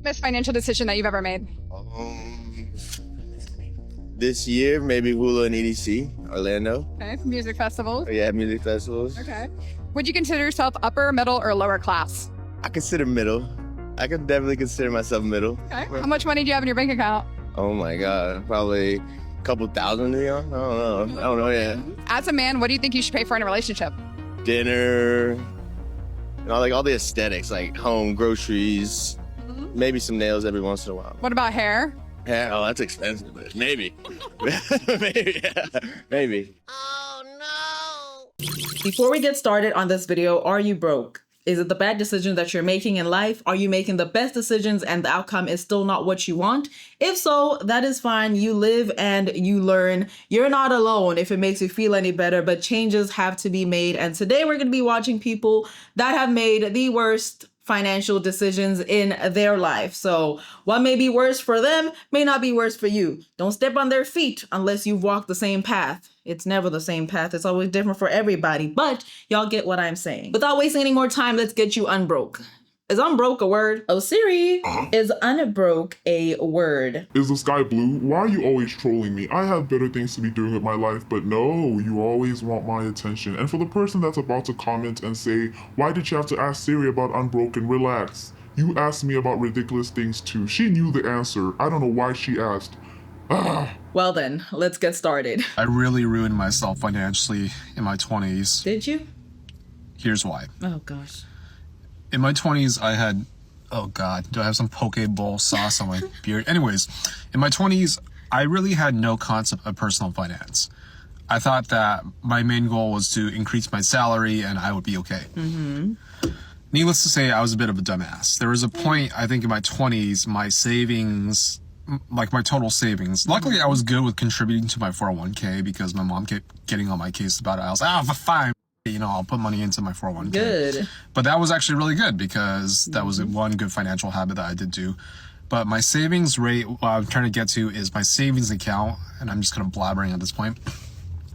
Best financial decision that you've ever made? This year, maybe Hula and EDC, Orlando. Okay. Music festivals. Yeah, music festivals. Okay. Would you consider yourself upper, middle, or lower class? I consider middle. I could definitely consider myself middle. Okay. How much money do you have in your bank account? Oh my God, probably a couple thousand, I don't know, yeah. As a man, what do you think you should pay for in a relationship? Dinner, all the aesthetics, like home, groceries, maybe some nails every once in a while. What about hair? Yeah, oh, that's expensive, but maybe. Maybe, yeah, maybe. Before we get started on this video, are you broke? Is it the bad decisions that you're making in life? Are you making the best decisions and the outcome is still not what you want? If so, that is fine. You live and you learn. You're not alone if it makes you feel any better, but changes have to be made. And today we're going to be watching people that have made the worst financial decisions in their life. So what may be worse for them may not be worse for you. Don't step on their feet unless you've walked the same path. It's never the same path. It's always different for everybody, but y'all get what I'm saying. Without wasting any more time, let's get you unbroke. Is unbroke a word? Oh, Siri, is unbroke a word? Is the sky blue? Why are you always trolling me? I have better things to be doing with my life, but no, you always want my attention. And for the person that's about to comment and say, why did you have to ask Siri about unbroken? Relax. You asked me about ridiculous things too. She knew the answer. I don't know why she asked. Well then, let's get started. I really ruined myself financially in my 20s. Did you? Here's why. Oh gosh. In my 20s, I had, oh God, do I have some poke bowl sauce on my beard? Anyways, in my 20s, I really had no concept of personal finance. I thought that my main goal was to increase my salary and I would be okay. Needless to say, I was a bit of a dumbass. There was a point, I think in my 20s, my savings, like my total savings. Luckily, I was good with contributing to my 401k because my mom kept getting on my case about it. I was like, fine. I'll put money into my 401k. Good. But that was actually really good because that was one good financial habit that I did do. But my savings rate, what I'm trying to get to is my savings account, and I'm just kind of blabbering at this point.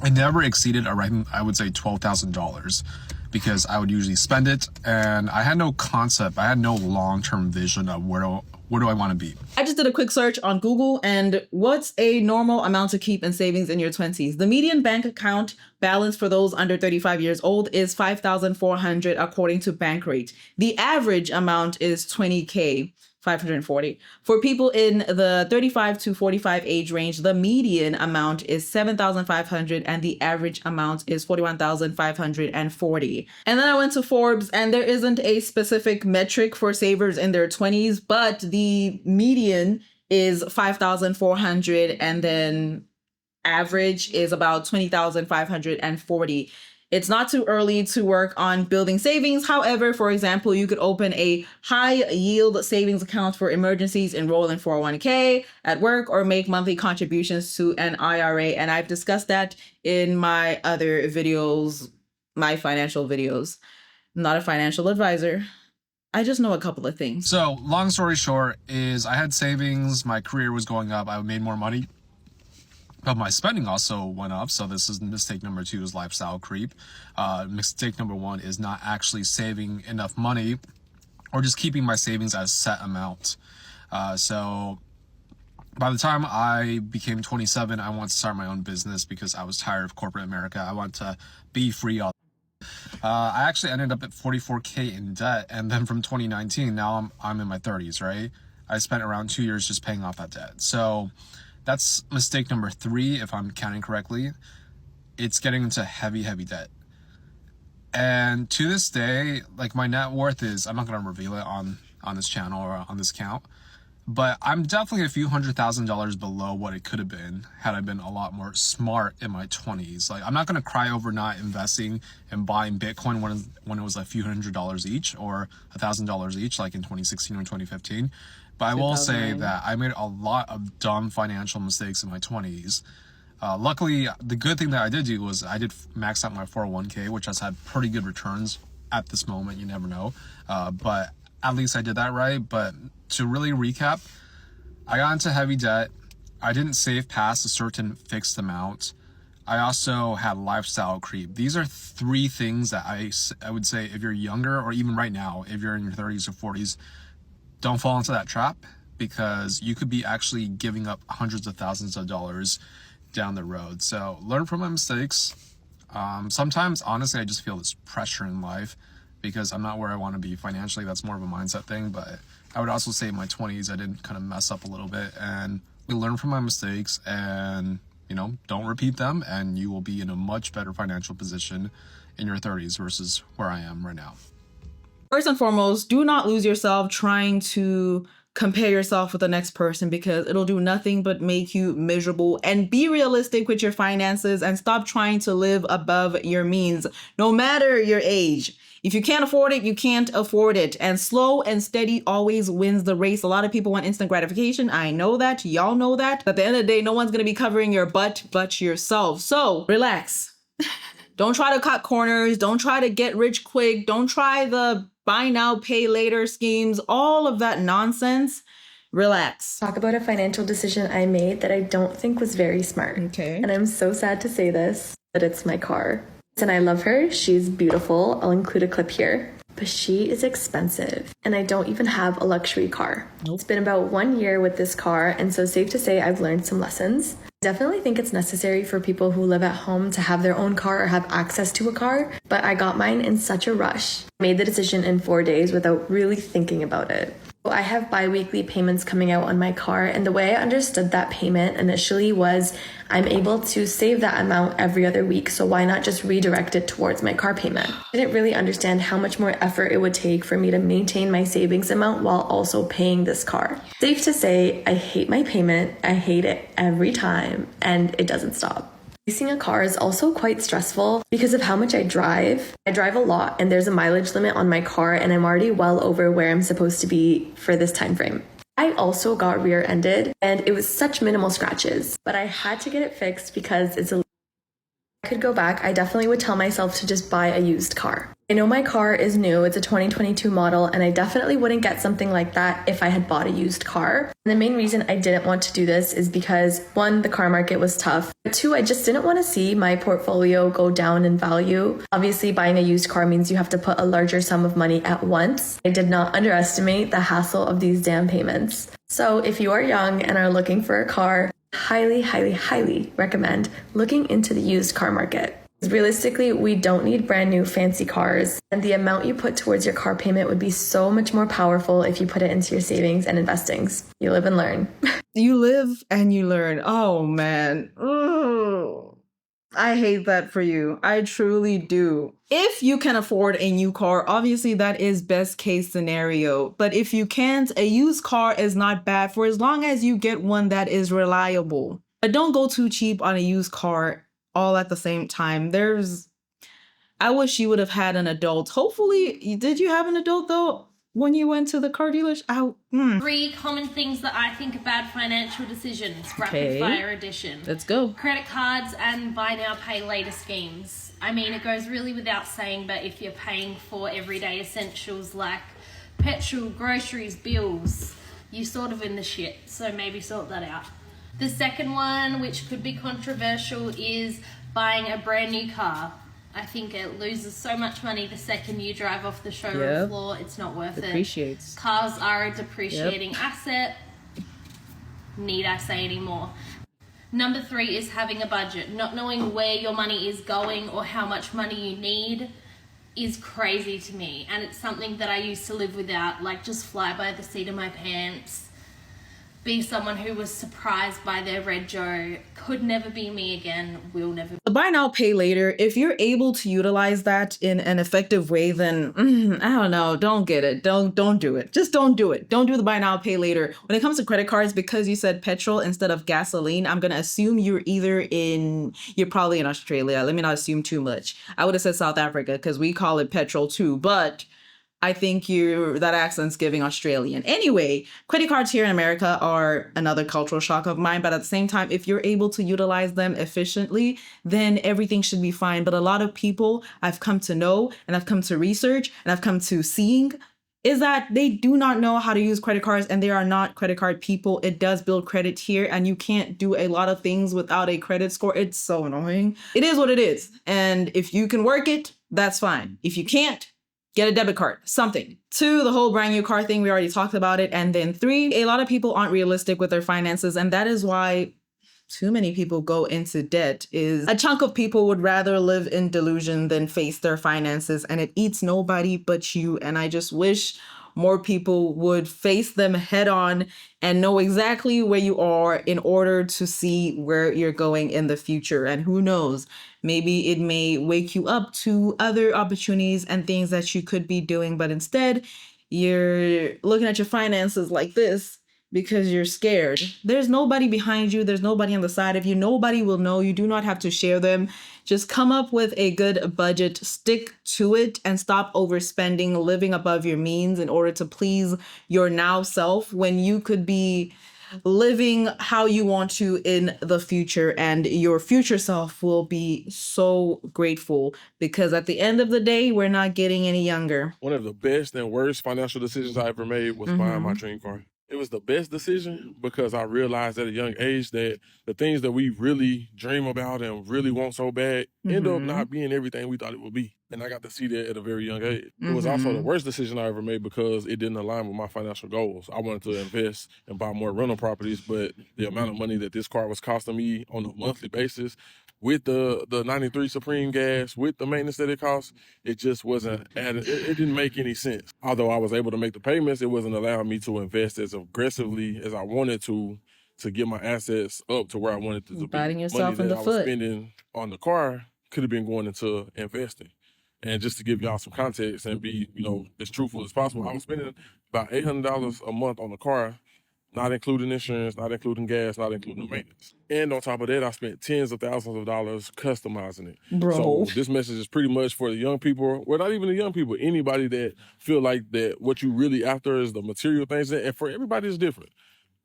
It never exceeded around, I would say, $12,000 because I would usually spend it, and I had no concept. I had no long-term vision of where do I want to be. I just did a quick search on Google, and what's a normal amount to keep in savings in your 20s? The median bank account balance for those under 35 years old is $5,400 according to Bankrate. The average amount is $20K. 540. For people in the 35 to 45 age range, the median amount is $7,500 and the average amount is $41,540. And then I went to Forbes, and there isn't a specific metric for savers in their 20s, but the median is 5,400 and then average is about 20,540. It's not too early to work on building savings. However, for example, you could open a high yield savings account for emergencies, enroll in 401k at work, or make monthly contributions to an IRA. And I've discussed that in my other videos, my financial videos. I'm not a financial advisor. I just know a couple of things. So long story short is I had savings, my career was going up, I made more money. But my spending also went up. So this is mistake number 2 is lifestyle creep. Mistake number 1 is not actually saving enough money or just keeping my savings at a set amount. So by the time I became 27, I wanted to start my own business because I was tired of corporate America. I want to be free. I actually ended up at 44K in debt. And then from 2019, now I'm in my 30s, right? I spent around 2 years just paying off that debt. So that's mistake number 3, if I'm counting correctly. It's getting into heavy debt. And to this day, like my net worth is, I'm not going to reveal it on this channel or on this account, but I'm definitely a few $100,000 below what it could have been had I been a lot more smart in my 20s. Like, I'm not going to cry over not investing and buying Bitcoin when it was a few $100s each or $1,000 each, like in 2016 or 2015. But I will say that I made a lot of dumb financial mistakes in my 20s. Luckily, the good thing that I did do was I did max out my 401k, which has had pretty good returns at this moment. You never know. But at least I did that right. But to really recap, I got into heavy debt. I didn't save past a certain fixed amount. I also had lifestyle creep. These are 3 things that I would say if you're younger or even right now, if you're in your 30s or 40s, don't fall into that trap, because you could be actually giving up hundreds of thousands of dollars down the road. So learn from my mistakes. Sometimes, honestly, I just feel this pressure in life because I'm not where I want to be financially. That's more of a mindset thing. But I would also say in my 20s, I did kind of mess up a little bit, and we learn from my mistakes and, don't repeat them, and you will be in a much better financial position in your 30s versus where I am right now. First and foremost, do not lose yourself trying to compare yourself with the next person, because it'll do nothing but make you miserable. And be realistic with your finances and stop trying to live above your means, no matter your age. If you can't afford it, you can't afford it. And slow and steady always wins the race. A lot of people want instant gratification. I know that. Y'all know that. But at the end of the day, no one's going to be covering your butt but yourself. So relax. Don't try to cut corners. Don't try to get rich quick. Don't try the buy now, pay later schemes, all of that nonsense. Relax. Talk about a financial decision I made that I don't think was very smart. Okay. And I'm so sad to say this, but it's my car. And I love her. She's beautiful. I'll include a clip here. But she is expensive, and I don't even have a luxury car. Nope. It's been about 1 year with this car, and so safe to say I've learned some lessons. Definitely think it's necessary for people who live at home to have their own car or have access to a car, but I got mine in such a rush. I made the decision in 4 days without really thinking about it. I have bi-weekly payments coming out on my car, and the way I understood that payment initially was I'm able to save that amount every other week, so why not just redirect it towards my car payment? I didn't really understand how much more effort it would take for me to maintain my savings amount while also paying this car. Safe to say, I hate my payment, I hate it every time, and it doesn't stop. Leasing a car is also quite stressful because of how much I drive. I drive a lot, and there's a mileage limit on my car, and I'm already well over where I'm supposed to be for this time frame. I also got rear-ended, and it was such minimal scratches, but I had to get it fixed because if I could go back, I definitely would tell myself to just buy a used car. I know my car is new, it's a 2022 model, and I definitely wouldn't get something like that if I had bought a used car. And the main reason I didn't want to do this is because 1, the car market was tough, but 2, I just didn't want to see my portfolio go down in value. Obviously, buying a used car means you have to put a larger sum of money at once. I did not underestimate the hassle of these damn payments. So if you are young and are looking for a car, highly, highly, highly recommend looking into the used car market. Realistically, we don't need brand new fancy cars, and the amount you put towards your car payment would be so much more powerful if you put it into your savings and investings. You live and learn. You live and you learn. Oh man. Ugh. I hate that for you. I truly do. If you can afford a new car, obviously that is best case scenario. But if you can't, a used car is not bad for as long as you get one that is reliable. But don't go too cheap on a used car all at the same time. I wish you would have had an adult. Hopefully, did you have an adult though when you went to the car dealership? 3 common things that I think are bad financial decisions. Rapid fire edition. Let's go. Credit cards and buy now, pay later schemes. I mean, it goes really without saying, but if you're paying for everyday essentials like petrol, groceries, bills, you're sort of in the shit. So maybe sort that out. The second one, which could be controversial, is buying a brand new car. I think it loses so much money the second you drive off the showroom floor. It's not worth Depreciates. it. Cars are a depreciating asset. Need I say any more? Number 3 is having a budget. Not knowing where your money is going or how much money you need is crazy to me. And it's something that I used to live without, like just fly by the seat of my pants. Be someone who was surprised by their red Joe. Could never be me again, will never. The buy now, pay later, if you're able to utilize that in an effective way, then I don't know, don't get it. Don't do it. Just don't do it. Don't do the buy now, pay later. When it comes to credit cards, because you said petrol instead of gasoline, I'm going to assume you're probably in Australia. Let me not assume too much. I would have said South Africa because we call it petrol too, but I think that accent's giving Australian. Anyway, credit cards here in America are another cultural shock of mine, but at the same time, if you're able to utilize them efficiently, then everything should be fine. But a lot of people I've come to know, and I've come to research, and I've come to seeing, is that they do not know how to use credit cards, and they are not credit card people. It does build credit here, and you can't do a lot of things without a credit score. It's so annoying. It is what it is. And if you can work it, that's fine. If you can't, get a debit card, something. 2, the whole brand new car thing, we already talked about it. And then 3, a lot of people aren't realistic with their finances. And that is why too many people go into debt. Is a chunk of people would rather live in delusion than face their finances. And it eats nobody but you. And I just wish more people would face them head on and know exactly where you are in order to see where you're going in the future. And who knows, maybe it may wake you up to other opportunities and things that you could be doing. But instead, you're looking at your finances like this because you're scared. There's nobody behind you. There's nobody on the side of you. Nobody will know. You do not have to share them. Just come up with a good budget, stick to it, and stop overspending, living above your means in order to please your now self when you could be living how you want to in the future. And your future self will be so grateful because at the end of the day, we're not getting any younger. One of the best and worst financial decisions I ever made was buying my dream car. It was the best decision because I realized at a young age that the things that we really dream about and really want so bad end up not being everything we thought it would be. And I got to see that at a very young age. It was also the worst decision I ever made because it didn't align with my financial goals. I wanted to invest and buy more rental properties, but the amount of money that this car was costing me on a monthly basis with the 93 Supreme gas, with the maintenance that it cost, it just wasn't adding, it didn't make any sense. Although I was able to make the payments, it wasn't allowing me to invest as aggressively as I wanted to get my assets up to where I wanted to be. Biting yourself in Money the that I foot. was spending on the car could have been going into investing. And just to give y'all some context and be, as truthful as possible, I was spending about $800 a month on the car, not including insurance, not including gas, not including maintenance. And on top of that, I spent tens of thousands of dollars customizing it. Bro. So this message is pretty much for the young people, well, not even the young people, anybody that feel like that what you really after is the material things. And for everybody, it's different.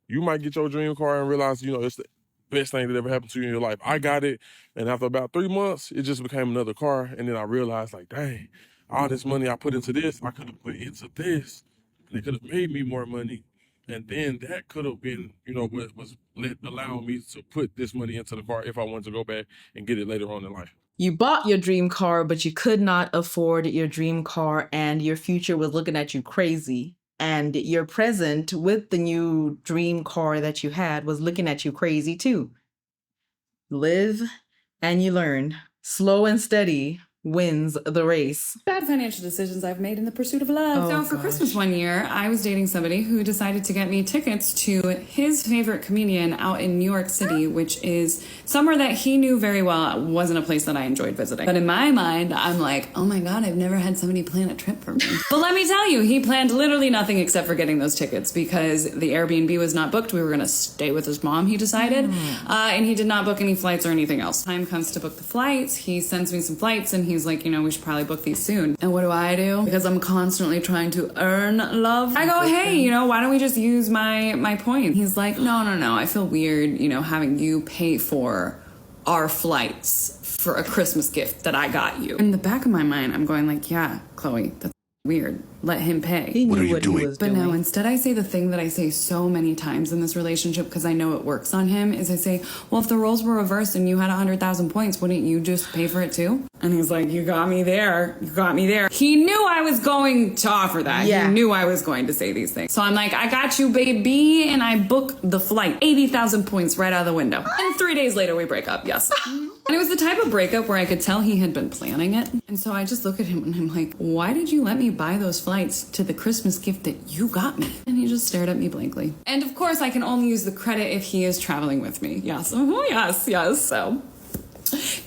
You might get your dream car and realize, it's the best thing that ever happened to you in your life. I got it, and after about 3 months, it just became another car. And then I realized, like, dang, all this money I put into this, I could have put into this, and it could have made me more money. And then that could have been, what was allowing me to put this money into the car if I wanted to go back and get it later on in life. You bought your dream car, but you could not afford your dream car, and your future was looking at you crazy. And your present with the new dream car that you had was looking at you crazy too. Live and you learn. Slow and steady wins the race. Bad financial decisions I've made in the pursuit of love. So for Christmas one year, I was dating somebody who decided to get me tickets to his favorite comedian out in New York City, which is somewhere that he knew very well. It wasn't a place that I enjoyed visiting. But in my mind, I'm like, oh my God, I've never had somebody plan a trip for me. But let me tell you, he planned literally nothing except for getting those tickets because the Airbnb was not booked. We were going to stay with his mom, he decided. And he did not book any flights or anything else. Time comes to book the flights. He sends me some flights and he's like, we should probably book these soon. And what do? Because I'm constantly trying to earn love. I go, hey, why don't we just use my point? He's like, no. I feel weird, having you pay for our flights for a Christmas gift that I got you. In the back of my mind, I'm going like, yeah, Chloe, that's weird. Let him pay. He knew what he was doing. But no, instead I say the thing that I say so many times in this relationship because I know it works on him is I say, well, if the roles were reversed and you had 100,000 points, wouldn't you just pay for it too? And he's like, you got me there. He knew I was going to offer that. Yeah. He knew I was going to say these things. So I'm like, I got you, baby. And I book the flight. 80,000 points right out of the window. And 3 days later, we break up. Yes. And it was the type of breakup where I could tell he had been planning it. And so I just look at him and I'm like, why did you let me buy those flights to the Christmas gift that you got me? And he just stared at me blankly. And of course, I can only use the credit if he is traveling with me. Yes. Yes. So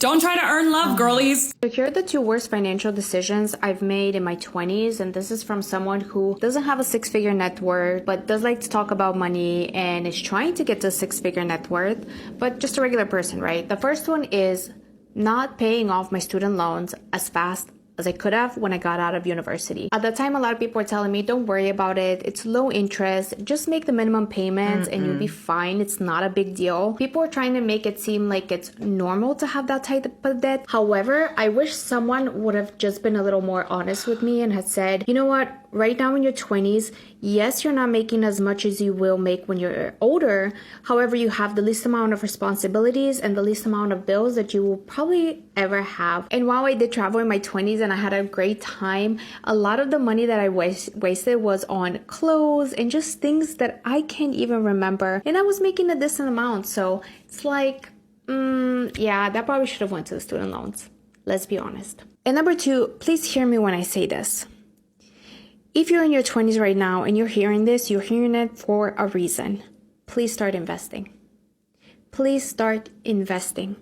don't try to earn love, girlies. So here are the 2 worst financial decisions I've made in my 20s, and this is from someone who doesn't have a 6-figure net worth, but does like to talk about money and is trying to get to a 6-figure net worth, but just a regular person, right? The first one is not paying off my student loans as fast as I could have when I got out of university. At the time, a lot of people were telling me, don't worry about it. It's low interest. Just make the minimum payments and you'll be fine. It's not a big deal. People were trying to make it seem like it's normal to have that type of debt. However, I wish someone would have just been a little more honest with me and had said, you know what? right now in your 20s, yes, you're not making as much as you will make when you're older. However, you have the least amount of responsibilities and the least amount of bills that you will probably ever have. And while I did travel in my 20s and I had a great time, a lot of the money that I wasted was on clothes and just things that I can't even remember. And I was making a decent amount. So it's like, yeah, that probably should have went to the student loans. Let's be honest. And number 2, please hear me when I say this. If you're in your 20s right now and you're hearing this, you're hearing it for a reason. Please start investing. Please start investing.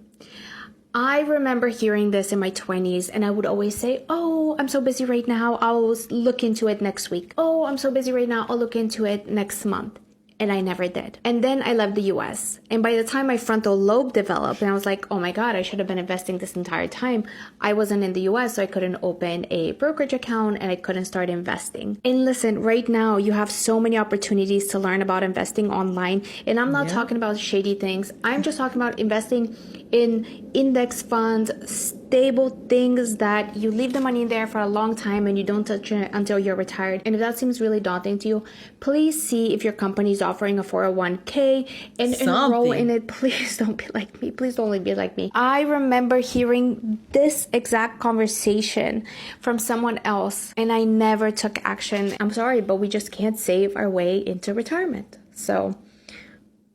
I remember hearing this in my 20s and I would always say, oh, I'm so busy right now, I'll look into it next week. Oh, I'm so busy right now, I'll look into it next month. And I never did. And then I left the US. And by the time my frontal lobe developed, and I was like, oh my God, I should have been investing this entire time. I wasn't in the US, so I couldn't open a brokerage account and I couldn't start investing. And listen, right now, you have so many opportunities to learn about investing online. And I'm not talking about shady things. I'm just talking about investing in index funds, stable things that you leave the money in there for a long time and you don't touch it until you're retired. And if that seems really daunting to you, please see if your company is offering a 401k and enroll in it. Please don't be like me. Please don't be like me. I remember hearing this exact conversation from someone else and I never took action. I'm sorry, but we just can't save our way into retirement. So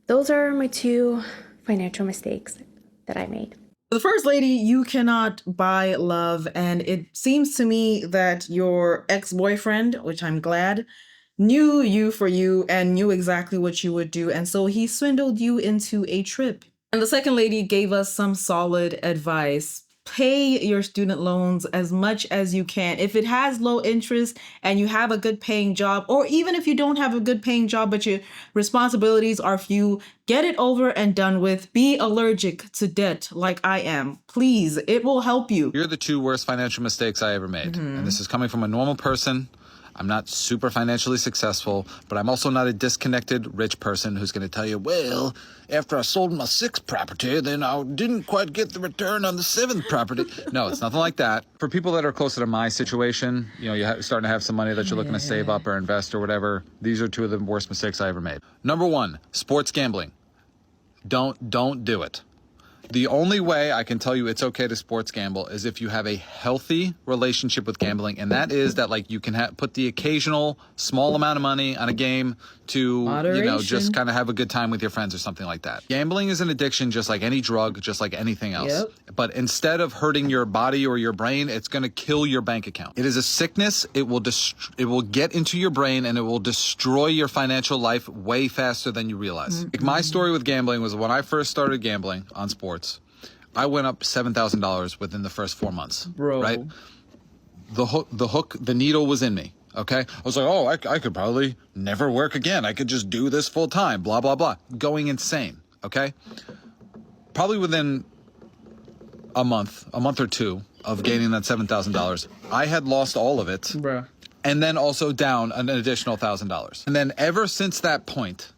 those are my 2 financial mistakes that I made. The first lady, you cannot buy love. And it seems to me that your ex-boyfriend, which I'm glad, knew you for you and knew exactly what you would do. And so he swindled you into a trip. And the second lady gave us some solid advice. Pay your student loans as much as you can. If it has low interest and you have a good paying job, or even if you don't have a good paying job, but your responsibilities are few, get it over and done with. Be allergic to debt like I am. Please, it will help you. Here are the 2 worst financial mistakes I ever made. And this is coming from a normal person. I'm not super financially successful, but I'm also not a disconnected rich person who's going to tell you, well, after I sold my 6th property, then I didn't quite get the return on the 7th property. No, it's nothing like that. For people that are closer to my situation, you know, you're starting to have some money that you're looking to save up or invest or whatever. These are 2 of the worst mistakes I ever made. Number 1, sports gambling. Don't do it. The only way I can tell you it's okay to sports gamble is if you have a healthy relationship with gambling, and that is that like you can put the occasional small amount of money on a game to, you know, just kind of have a good time with your friends or something like that. Gambling is an addiction just like any drug, just like anything else. But instead of hurting your body or your brain, it's going to kill your bank account. It is a sickness. It will get into your brain and it will destroy your financial life way faster than you realize. Like my story with gambling was when I first started gambling on sports, I went up $7,000 within the first 4 months. Bro. Right? The needle was in me. Okay. I was like, oh, I could probably never work again. I could just do this full time, blah, blah, blah. Going insane. Okay. Probably within a month or 2 of gaining that $7,000, I had lost all of it. Bro. And then also down an additional $1,000. And then ever since that point,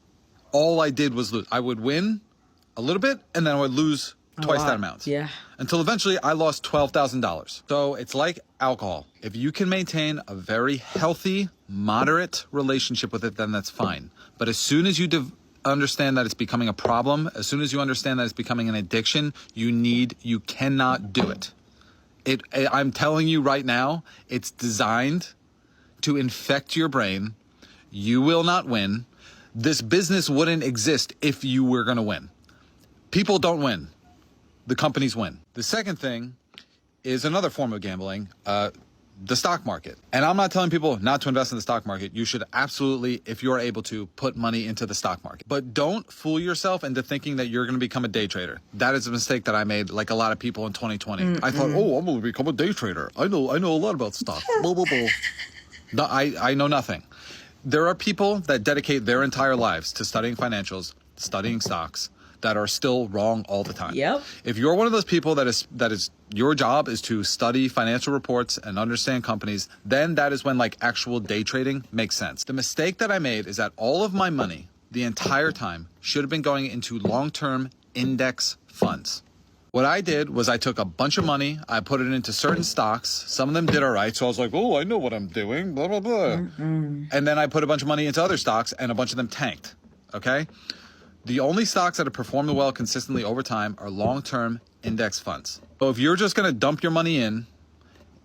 all I did was lose. I would win a little bit and then I would lose twice that amount. Yeah. Until eventually I lost $12,000. So it's like alcohol. If you can maintain a very healthy, moderate relationship with it, then that's fine. But as soon as you understand that it's becoming a problem, as soon as you understand that it's becoming an addiction, you cannot do it. I'm telling you right now, it's designed to infect your brain. You will not win. This business wouldn't exist if you were going to win. People don't win. The companies win. The second thing is another form of gambling, the stock market. And I'm not telling people not to invest in the stock market. You should absolutely, if you're able to, put money into the stock market. But don't fool yourself into thinking that you're going to become a day trader. That is a mistake that I made, like a lot of people in 2020. I thought, oh, I'm going to become a day trader. I know a lot about stock. Blah, blah, blah. No, I know nothing. There are people that dedicate their entire lives to studying financials, studying stocks, that are still wrong all the time. Yep. If you're one of those people that is your job is to study financial reports and understand companies, then that is when like actual day trading makes sense. The mistake that I made is that all of my money the entire time should have been going into long-term index funds. What I did was I took a bunch of money, I put it into certain stocks. Some of them did all right, so I was like, oh, I know what I'm doing, blah, blah, blah. And then I put a bunch of money into other stocks, and a bunch of them tanked, okay? The only stocks that have performed well consistently over time are long-term index funds. So if you're just going to dump your money in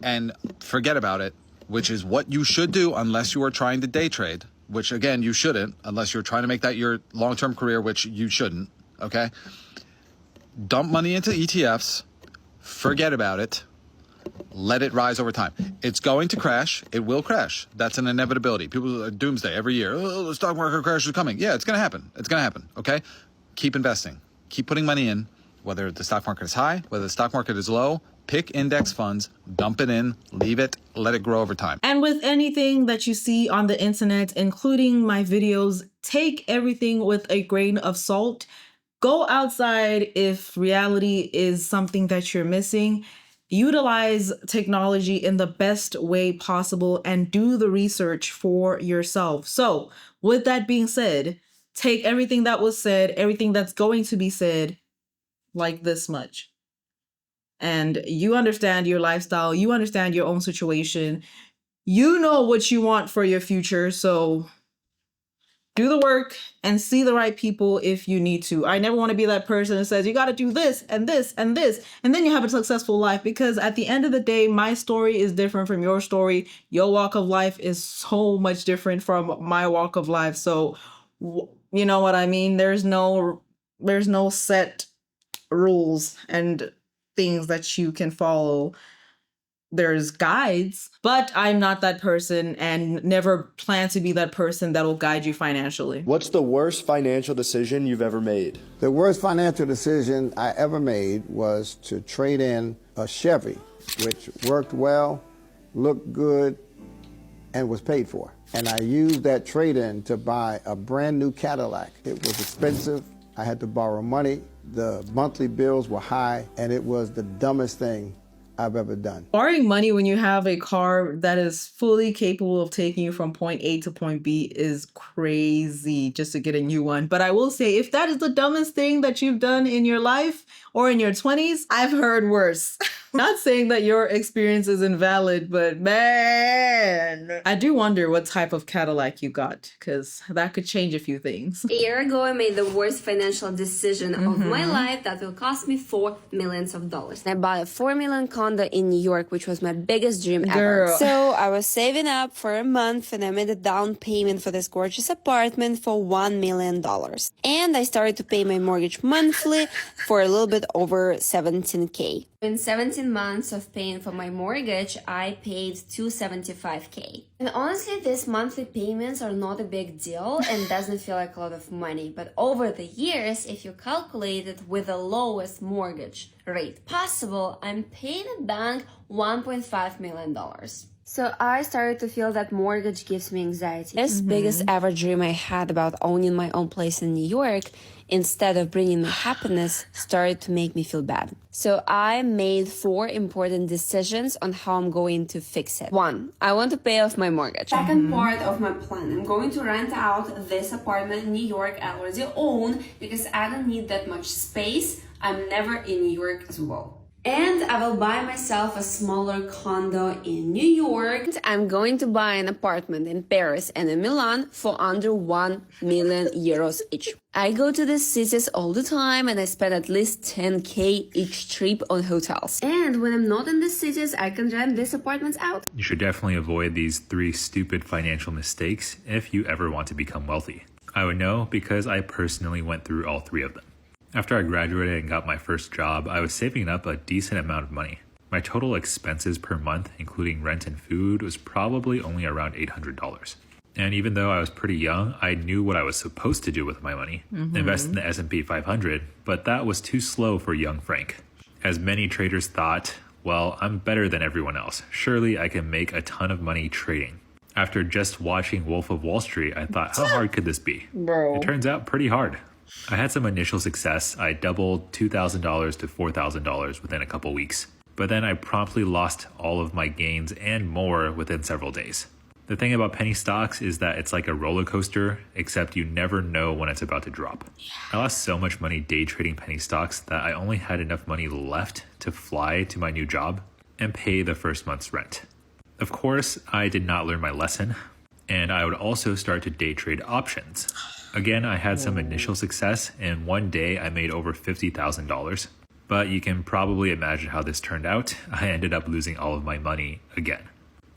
and forget about it, which is what you should do unless you are trying to day trade, which, again, you shouldn't unless you're trying to make that your long-term career, which you shouldn't, okay? Dump money into ETFs, forget about it, let it rise over time. It's going to crash. It will crash. That's an inevitability. People are doomsday every year. Oh, the stock market crash is coming. Yeah, it's going to happen. It's going to happen, okay? Keep investing. Keep putting money in, whether the stock market is high, whether the stock market is low. Pick index funds, dump it in, leave it, let it grow over time. And with anything that you see on the internet, including my videos, take everything with a grain of salt. Go outside if reality is something that you're missing. Utilize technology in the best way possible and do the research for yourself. So with that being said, take everything that was said, everything that's going to be said, like this much. And you understand your lifestyle, you understand your own situation, you know what you want for your future. So do the work and see the right people if you need to. I never want to be that person that says you got to do this and this and this, and then you have a successful life, because at the end of the day, my story is different from your story. Your walk of life is so much different from my walk of life. So you know what I mean? There's no set rules and things that you can follow. There's guides, but I'm not that person and never plan to be that person that will guide you financially. What's the worst financial decision you've ever made? The worst financial decision I ever made was to trade in a Chevy, which worked well, looked good, and was paid for. And I used that trade-in to buy a brand new Cadillac. It was expensive. I had to borrow money. The monthly bills were high, and it was the dumbest thing I've ever done. Borrowing money when you have a car that is fully capable of taking you from point A to point B is crazy just to get a new one. But I will say, if that is the dumbest thing that you've done in your life or in your 20s, I've heard worse. Not saying that your experience is invalid, but man, I do wonder what type of Cadillac you got, because that could change a few things. A year ago, I made the worst financial decision of my life that will cost me $4 million. I bought a $4 million condo in New York, which was my biggest dream ever. So I was saving up for a month, and I made a down payment for this gorgeous apartment for $1 million. And I started to pay my mortgage monthly for a little bit over $17K. In 17 months of paying for my mortgage, I paid $275K. And honestly, these monthly payments are not a big deal and doesn't feel like a lot of money. But over the years, if you calculate it with the lowest mortgage rate possible, I'm paying a bank $1.5 million. So I started to feel that mortgage gives me anxiety. This biggest ever dream I had about owning my own place in New York, instead of bringing me happiness, started to make me feel bad. So I made 4 important decisions on how I'm going to fix it. 1, I want to pay off my mortgage. Second part of my plan, I'm going to rent out this apartment in New York I already own because I don't need that much space. I'm never in New York as well. And I will buy myself a smaller condo in New York. I'm going to buy an apartment in Paris and in Milan for under 1 million euros each. I go to these cities all the time and I spend at least 10K each trip on hotels. And when I'm not in these cities, I can rent these apartments out. You should definitely avoid these 3 stupid financial mistakes if you ever want to become wealthy. I would know because I personally went through all 3 of them. After I graduated and got my first job, I was saving up a decent amount of money. My total expenses per month, including rent and food, was probably only around $800. And even though I was pretty young, I knew what I was supposed to do with my money. Invest in the S&P 500, but that was too slow for young Frank. As many traders thought, well, I'm better than everyone else. Surely I can make a ton of money trading. After just watching Wolf of Wall Street, I thought, how hard could this be? Bro. It turns out pretty hard. I had some initial success. I doubled $2,000 to $4,000 within a couple weeks. But then I promptly lost all of my gains and more within several days. The thing about penny stocks is that it's like a roller coaster, except you never know when it's about to drop. I lost so much money day trading penny stocks that I only had enough money left to fly to my new job and pay the first month's rent. Of course, I did not learn my lesson, and I would also start to day trade options. Again, I had some initial success, and one day I made over $50,000. But you can probably imagine how this turned out. I ended up losing all of my money again.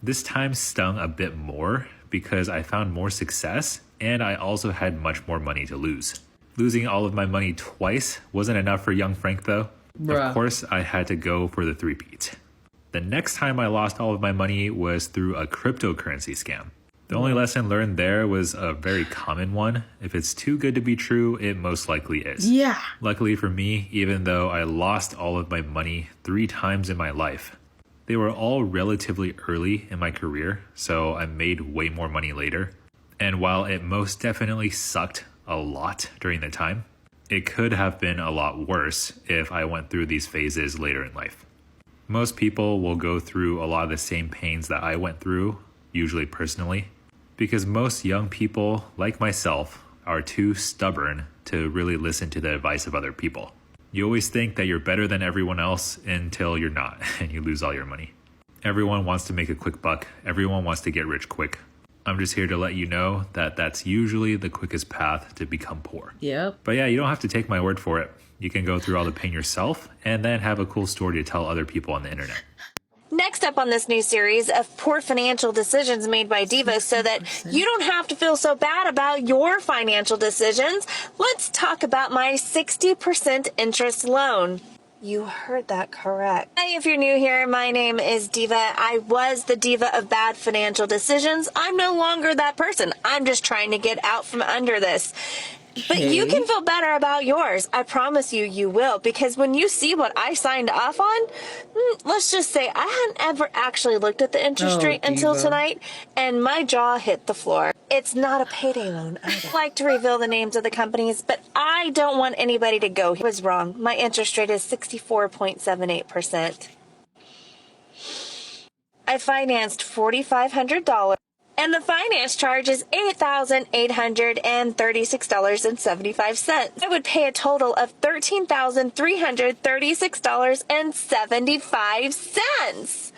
This time stung a bit more because I found more success and I also had much more money to lose. Losing all of my money twice wasn't enough for young Frank though. Of course, I had to go for the three-peat. The next time I lost all of my money was through a cryptocurrency scam. The only lesson learned there was a very common one. If it's too good to be true, it most likely is. Yeah. Luckily for me, even though I lost all of my money 3 times in my life, they were all relatively early in my career, so I made way more money later. And while it most definitely sucked a lot during the time, it could have been a lot worse if I went through these phases later in life. Most people will go through a lot of the same pains that I went through, usually personally, because most young people, like myself, are too stubborn to really listen to the advice of other people. You always think that you're better than everyone else until you're not, and you lose all your money. Everyone wants to make a quick buck. Everyone wants to get rich quick. I'm just here to let you know that that's usually the quickest path to become poor. Yep. But yeah, you don't have to take my word for it. You can go through all the pain yourself and then have a cool story to tell other people on the internet. Next up on this new series of poor financial decisions made by divas so that you don't have to feel so bad about your financial decisions, let's talk about my 60% interest loan. You heard that correct. Hey, if you're new here, my name is Diva. I was the diva of bad financial decisions. I'm no longer that person. I'm just trying to get out from under this. But you can feel better about yours. I promise you, you will. Because when you see what I signed off on, let's just say I hadn't ever actually looked at the interest rate until tonight, and my jaw hit the floor. It's not a payday loan either. I'd like to reveal the names of the companies, but I don't want anybody to go. He was wrong. My interest rate is 64.78%. I financed $4,500. And the finance charge is $8,836.75. I would pay a total of $13,336.75.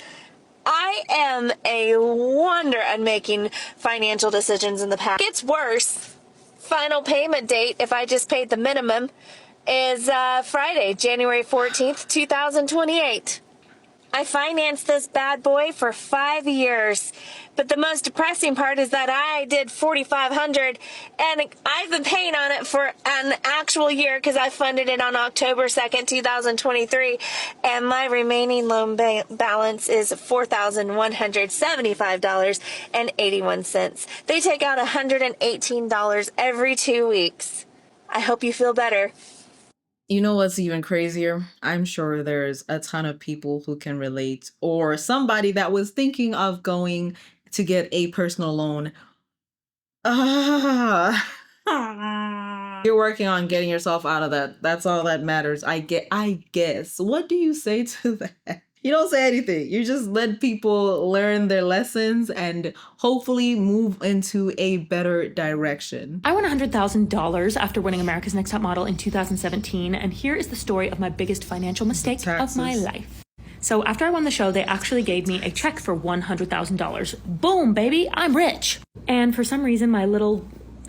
I am a wonder at making financial decisions in the past. It's worse. Final payment date, if I just paid the minimum, is Friday, January 14th, 2028. I financed this bad boy for 5 years. But the most depressing part is that I did $4,500 and I've been paying on it for an actual year because I funded it on October 2nd, 2023. And my remaining loan balance is $4,175.81. They take out $118 every 2 weeks. I hope you feel better. You know what's even crazier? I'm sure there's a ton of people who can relate, or somebody that was thinking of going to get a personal loan. You're working on getting yourself out of that. That's all that matters. I guess. What do you say to that? You don't say anything. You just let people learn their lessons and hopefully move into a better direction. I won $100,000 after winning America's Next Top Model in 2017, and here is the story of my biggest financial mistake of my life. So after I won the show, they actually gave me a check for $100,000. Boom, baby, I'm rich. And for some reason, my little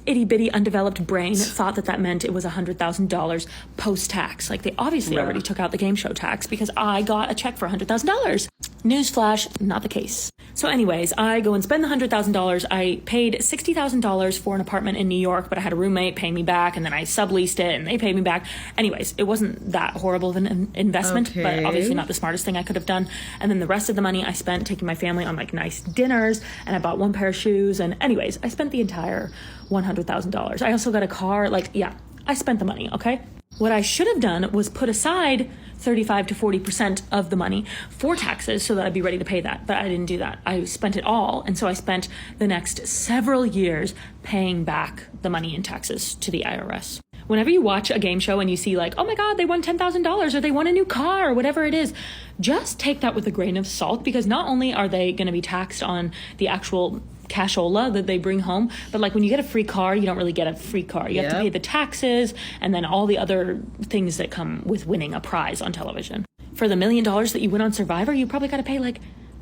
itty-bitty undeveloped brain thought that meant it was $100,000 post-tax. Like, they obviously already took out the game show tax because I got a check for $100,000. Newsflash, not the case. So anyways, I go and spend the $100,000. I paid $60,000 for an apartment in New York, but I had a roommate pay me back, and then I subleased it, and they paid me back. Anyways, it wasn't that horrible of an investment, but obviously not the smartest thing I could have done. And then the rest of the money I spent taking my family on, like, nice dinners, and I bought one pair of shoes, and anyways, I spent the entire $100,000. I also got a car. Like, yeah, I spent the money, okay? What I should have done was put aside 35 to 40% of the money for taxes so that I'd be ready to pay that. But I didn't do that. I spent it all. And so I spent the next several years paying back the money in taxes to the IRS. Whenever you watch a game show and you see like, oh my God, they won $10,000 or they won a new car or whatever it is, just take that with a grain of salt, because not only are they going to be taxed on the actual cashola that they bring home, but like when you get a free car, you don't really get a free car. You have to pay the taxes and then all the other things that come with winning a prize on television. For the $1 million that you win on Survivor, you probably got to pay like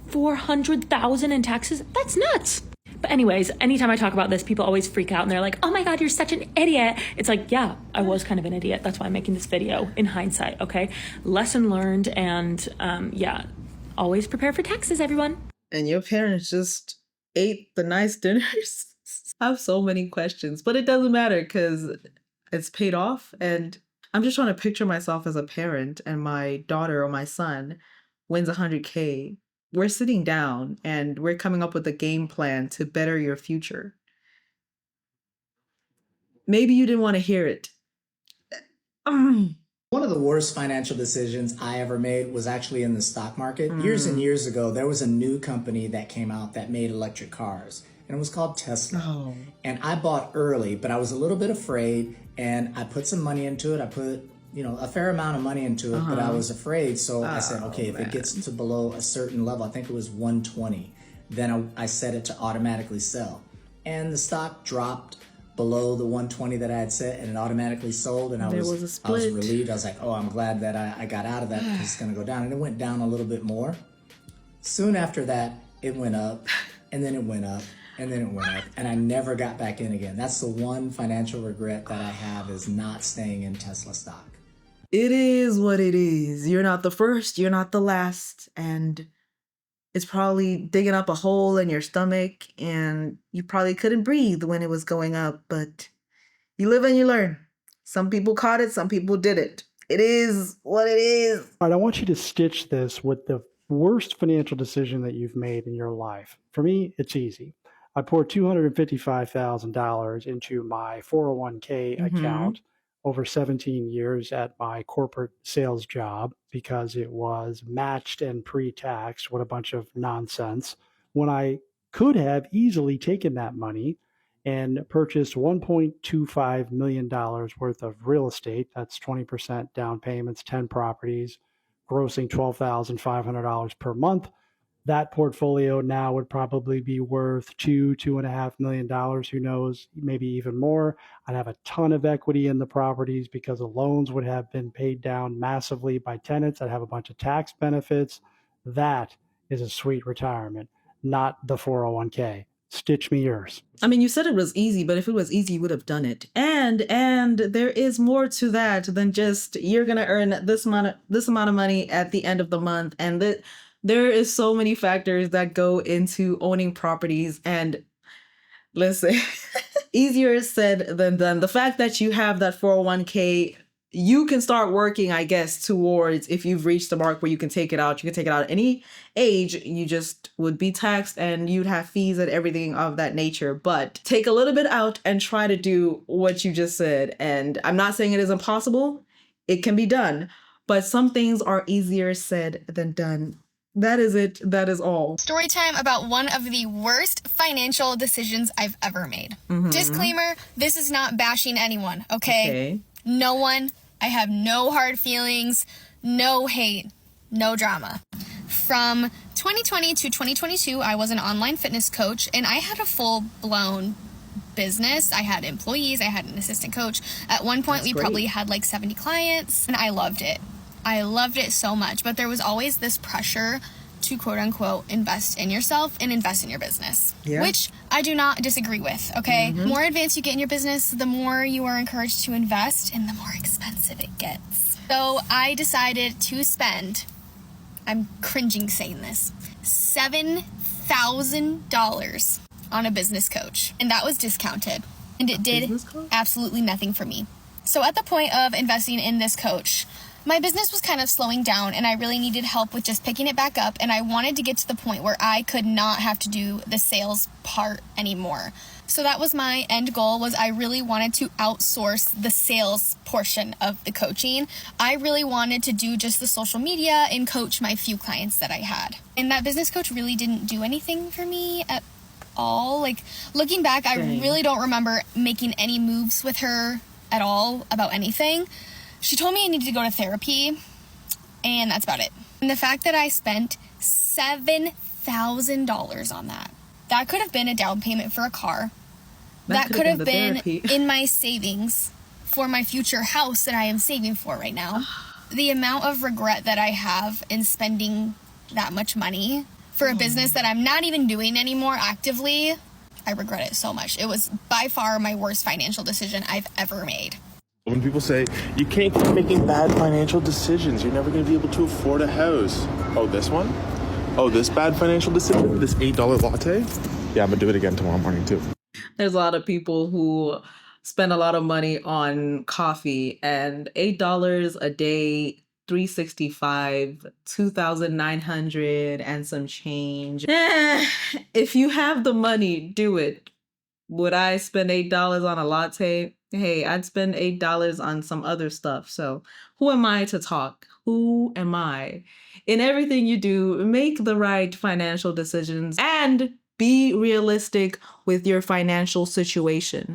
$400,000 in taxes. That's nuts. But anyways, anytime I talk about this, people always freak out and they're like, oh my God, you're such an idiot. It's like, yeah, I was kind of an idiot. That's why I'm making this video in hindsight, okay? Lesson learned, and yeah, always prepare for taxes, everyone. And your parents just ate the nice dinners. I have so many questions, but it doesn't matter because it's paid off. And I'm just trying to picture myself as a parent and my daughter or my son wins 100K. We're sitting down and we're coming up with a game plan to better your future. Maybe you didn't want to hear it. One of the worst financial decisions I ever made was actually in the stock market. Years and years ago, there was a new company that came out that made electric cars, and it was called Tesla. And I bought early, but I was a little bit afraid, and I put some money into it. I put, a fair amount of money into it, but I was afraid. So I said, okay, if it gets to below a certain level, I think it was 120, then I set it to automatically sell. And the stock dropped below the 120 that I had set, and it automatically sold, and I was relieved. I was like, oh, I'm glad that I got out of that because it's going to go down. And it went down a little bit more. Soon after that, it went up, and then it went up, and then it went up, and I never got back in again. That's the one financial regret that I have, is not staying in Tesla stock. It is what it is. You're not the first, you're not the last, and it's probably digging up a hole in your stomach, and you probably couldn't breathe when it was going up, but you live and you learn. Some people caught it, some people didn't. It is what it is. All right, I want you to stitch this with the worst financial decision that you've made in your life. For me, it's easy. I poured $255,000 into my 401k account over 17 years at my corporate sales job because it was matched and pre-taxed. What a bunch of nonsense. When I could have easily taken that money and purchased $1.25 million worth of real estate. That's 20% down payments, 10 properties, grossing $12,500 per month. That portfolio now would probably be worth $2.5 million. Who knows? Maybe even more. I'd have a ton of equity in the properties because the loans would have been paid down massively by tenants. I'd have a bunch of tax benefits. That is a sweet retirement, not the 401k. Stitch me yours. I mean, you said it was easy, but if it was easy, you would have done it. And there is more to that than just you're gonna earn this amount of money at the end of the month, and there is so many factors that go into owning properties. And listen, easier said than done. The fact that you have that 401k, you can start working, I guess, towards, if you've reached the mark where you can take it out. You can take it out at any age. You just would be taxed and you'd have fees and everything of that nature. But take a little bit out and try to do what you just said. And I'm not saying it is impossible. It can be done. But some things are easier said than done. That is it. That is all. Story time about one of the worst financial decisions I've ever made. Disclaimer, this is not bashing anyone, okay? No one. I have no hard feelings, no hate, no drama. From 2020 to 2022, I was an online fitness coach, and I had a full-blown business. I had employees. I had an assistant coach. At one point, we probably had like 70 clients, and I loved it. I loved it so much, but there was always this pressure to quote unquote invest in yourself and invest in your business, which I do not disagree with, okay? The more advanced you get in your business, the more you are encouraged to invest and the more expensive it gets. So I decided to spend, I'm cringing saying this, $7,000 on a business coach, and that was discounted, and it did absolutely nothing for me. So at the point of investing in this coach, my business was kind of slowing down and I really needed help with just picking it back up, and I wanted to get to the point where I could not have to do the sales part anymore. So that was my end goal, was I really wanted to outsource the sales portion of the coaching. I really wanted to do just the social media and coach my few clients that I had. And that business coach really didn't do anything for me at all. Like, looking back, I really don't remember making any moves with her at all about anything. She told me I needed to go to therapy, and that's about it. And the fact that I spent $7,000 on that could have been a down payment for a car. That could have been in my savings for my future house that I am saving for right now. The amount of regret that I have in spending that much money for a business that I'm not even doing anymore actively, I regret it so much. It was by far my worst financial decision I've ever made. When people say, you can't keep making bad financial decisions, you're never going to be able to afford a house. Oh, this one? Oh, this bad financial decision? This $8 latte? Yeah, I'm going to do it again tomorrow morning too. There's a lot of people who spend a lot of money on coffee, and $8 a day, $365, $2,900 and some change. If you have the money, do it. Would I spend $8 on a latte? Hey, I'd spend $8 on some other stuff. So who am I to talk? Who am I? In everything you do, make the right financial decisions and be realistic with your financial situation.